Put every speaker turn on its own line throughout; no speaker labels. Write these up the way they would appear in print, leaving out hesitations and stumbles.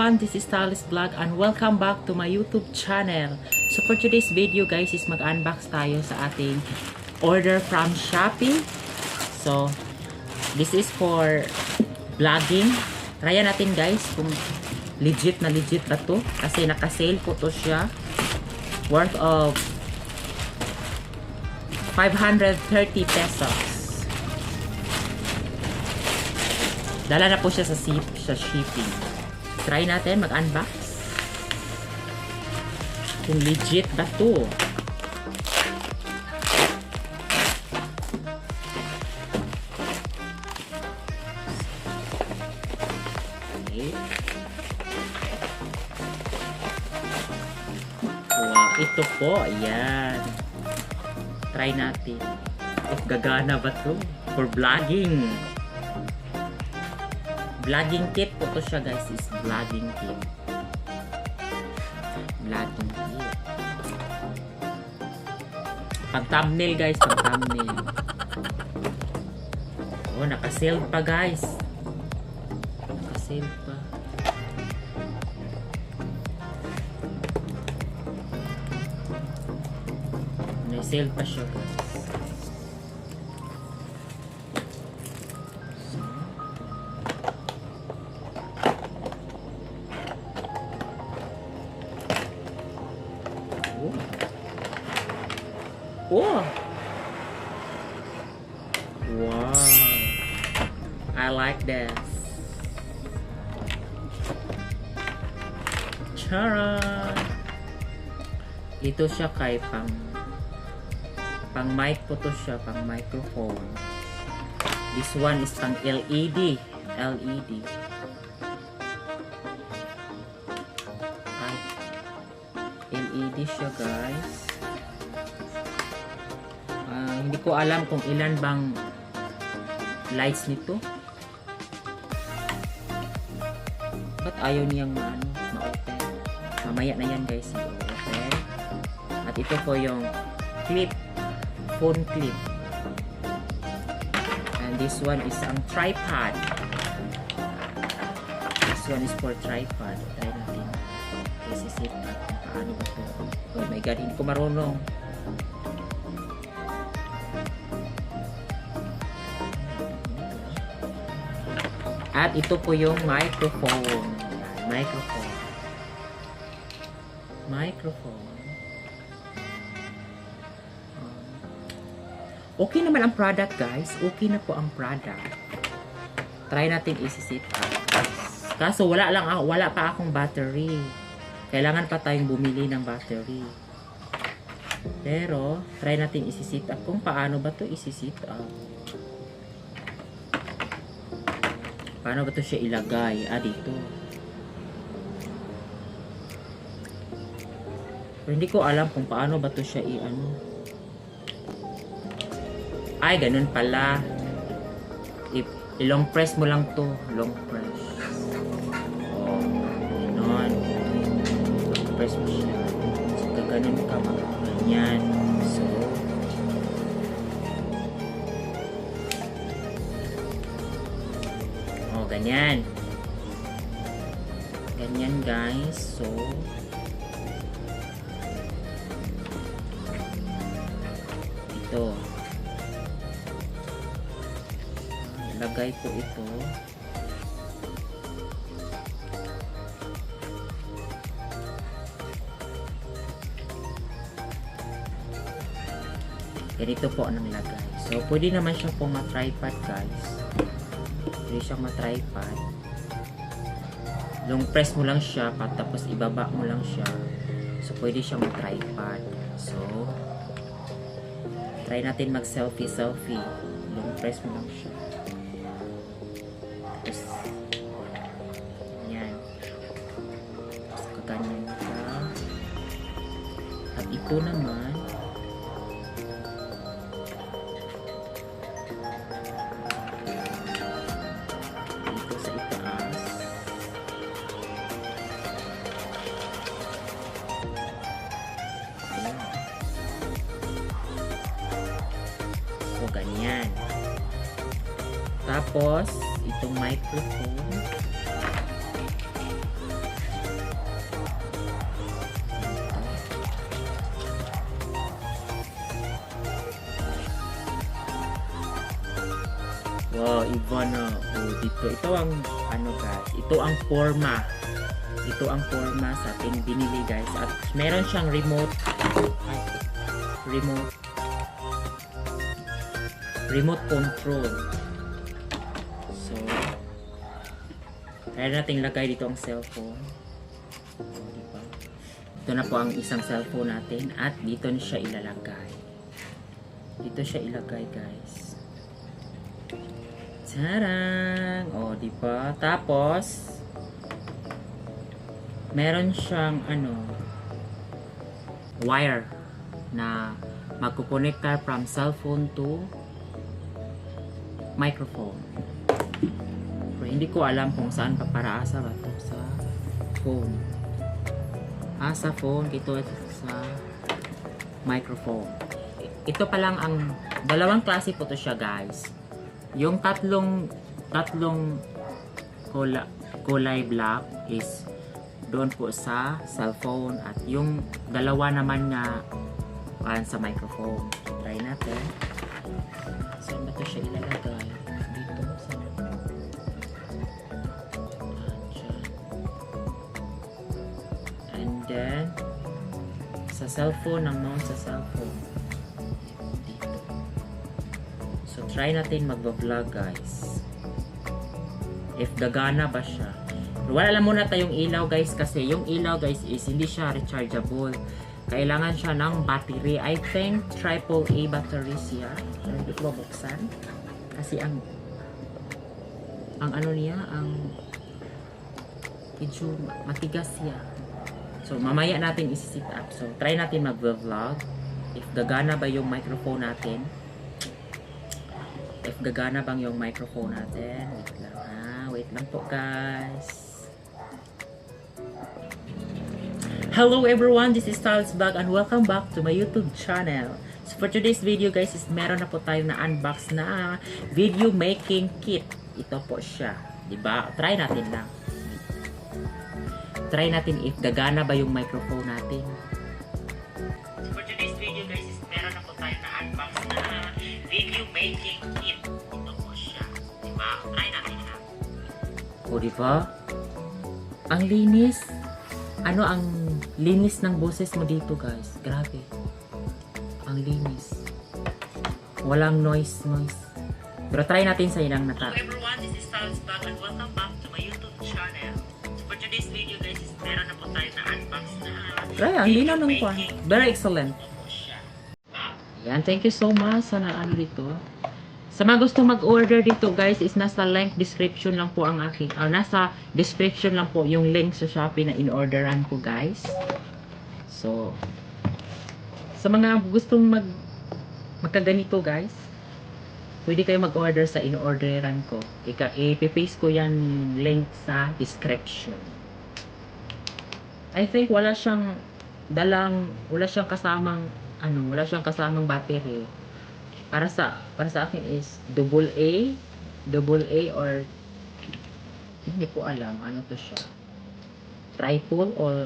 everyone, this is Talis Vlog and welcome back to my YouTube channel. So for today's video guys is mag-unbox tayo sa ating order from Shopee. So this is for vlogging. Try natin guys kung legit na legit ba to kasi naka-sale po to siya. Worth of 530 pesos. Dala na po siya sa shipping. Try natin mag-unbox. Kung legit ba to. Okay. Wow, ito po. Ayan. Try natin. If gagana ba to? For vlogging. Vlogging kit po to siya guys, is vlogging kit. Vlogging kit. Pang thumbnail guys, pang thumbnail. Oh, naka-sale pa guys. Naka-sale pa. Naka-sale pa siya guys. Oh! Wow! I like this. Charan! Ito siya kay pang mic po to siya, pang microphone. This one is pang LED. LED. Ay, LED siya guys. Hindi ko alam kung ilan bang lights nito. Ba't ayaw niyang ma-open? Mamaya na yan guys, i-open. At ito po yung clip, phone clip. And this one is ang tripod. This one is for tripod. Try natin. Isisit at paano ba ito. Oh my god, hindi ko marunong. At ito po yung microphone. Microphone. Okay naman ang product guys. Okay na po ang product. Try natin isi-sit up. Kaso wala pa akong battery. Kailangan pa tayong bumili ng battery. Pero try natin isi-sit up kung paano ba to isi-sit up. Paano ba ito siya ilagay? Dito. Pero hindi ko alam kung paano ba ito siya i-ano. Ay, ganun pala. I-long press mo lang to. Long press. Oh, ganun. Long press mo siya. So, ganun ka ganyan. So, ganyan. Ganyan guys. So ito. Lagay ko ito. Ganito po ang lagay. So pwede naman siya pong ma-tripod guys. Pwede siyang ma-tripod. Long press mo lang siya tapos ibaba mo lang siya. So pwede siyang ma-tripod. So try natin mag-selfie. Long press mo lang siya. Tapos yan. Tapos kaganyan ka. At ito naman ganyan. Tapos, itong microphone. Oh, Ivana. Oh, dito. Ito ang, ano guys, ito ang forma. Ito ang forma sa ating binili guys. At meron siyang remote. Ay, remote control. So, kaya natin lagay dito ang cellphone. Oh, diba? Ito na po ang isang cellphone natin. At dito na siya ilalagay. Dito siya ilagay guys. Tarang! O, diba? Tapos, meron siyang, wire na magkukonekta from cellphone to microphone. Pero hindi ko alam kung saan paparaasa ba ito sa phone. Sa phone, ito sa microphone. Ito pa lang ang, dalawang klase po to siya guys. Yung tatlong kulay black is doon po sa cellphone at yung dalawa naman nga sa microphone. Try natin. Saan ba ito siya ilalagay? Dito sa dyan. And then sa cellphone, ang mount sa cellphone. So, try natin magbablog guys. If gagana ba siya. Pero wala lang muna tayong ilaw guys kasi yung ilaw guys is hindi siya rechargeable. Kailangan siya ng battery. I think AAA battery siya. Pero hindi ko mabuksan. Kasi ang ano niya, ang medyo matigas siya. So, mamaya natin isi-sit up. So, try natin mag-vlog. If gagana ba yung microphone natin. If gagana bang yung microphone natin. Wait lang ha. Wait lang po guys. Hello everyone, this is Styles Vlog and welcome back to my YouTube channel. So for today's video guys is meron na po tayo na unbox na video making kit. Ito po siya. Diba? Try natin lang. Try natin if gagana ba yung microphone natin. So for today's video guys is meron na po tayo na unbox na video making kit. Ito po siya. Diba? Try natin lang. O diba? Ang linis. Ano ang linis ng boses mo dito guys? Grabe. Ang linis. Walang noise. Pero try natin sa ilang nata. Hello everyone, this is Styles Vlog and welcome back to my YouTube channel. So for today's video guys, is meron na po tayo na unbox na. Try, ang linaw ng kwan. Very excellent. Yan, thank you so much sa ano dito. Sa mga gusto mag-order dito guys is nasa link description lang po ang aking nasa description lang po yung link sa Shopee na in-orderan ko guys. So sa mga gustong magkaganito guys, pwede kayo mag-order sa in-orderan ko. I-paste ko yan link sa description. I think wala siyang kasamang wala siyang kasamang battery. Para sa akin is AA or hindi ko alam ano to siya. Triple or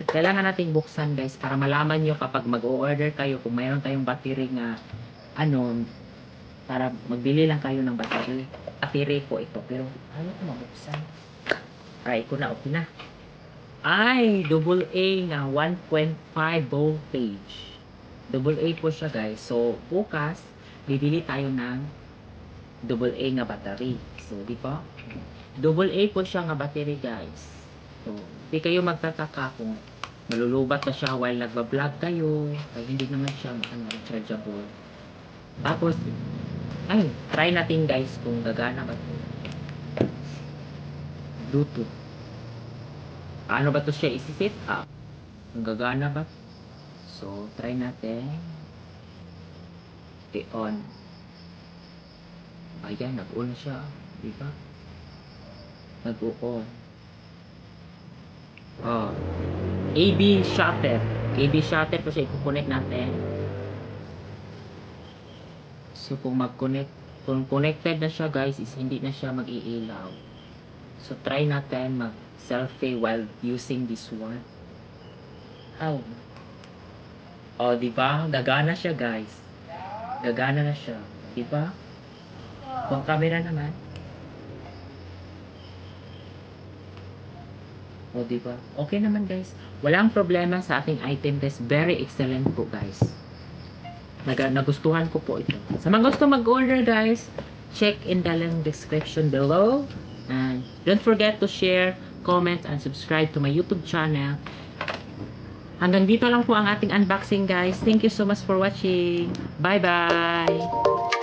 kailangan nating buksan guys para malaman nyo kapag mag-order kayo kung mayroon tayong battery nga para magbili lang kayo ng battery po ito pero ayaw ko mabuksan. Try ko na, okay na. Ay, AA nga 1.5 voltage. AA po siya guys. So, bukas, bibili tayo ng AA nga battery. So, di ba? AA po siya nga battery guys. So, di kayo magtataka kung malulubat na siya while nagbablog kayo. Ay, hindi naman siya rechargeable. Tapos, try natin guys kung gagana ba ito. Bluetooth. Paano ba ito siya isi-set up? Kung gagana ba? So, try natin. I-on. Ayan, nag-on siya. Diba? Nag-on. AB shutter. AB shutter po siya i-connect natin. So, kung connected na siya guys, is hindi na siya mag-iilaw. So, try natin mag-selfie while using this one. How? Diba? Gagana siya guys. Gagana na siya. Diba? Kung camera naman. O, diba? Okay naman, guys. Walang problema sa ating item test. Very excellent po, guys. Nagustuhan ko po ito. Sa mga gusto mag-order, guys, check in the link description below. And don't forget to share, comment, and subscribe to my YouTube channel. Hanggang dito lang po ang ating unboxing, guys. Thank you so much for watching. Bye-bye!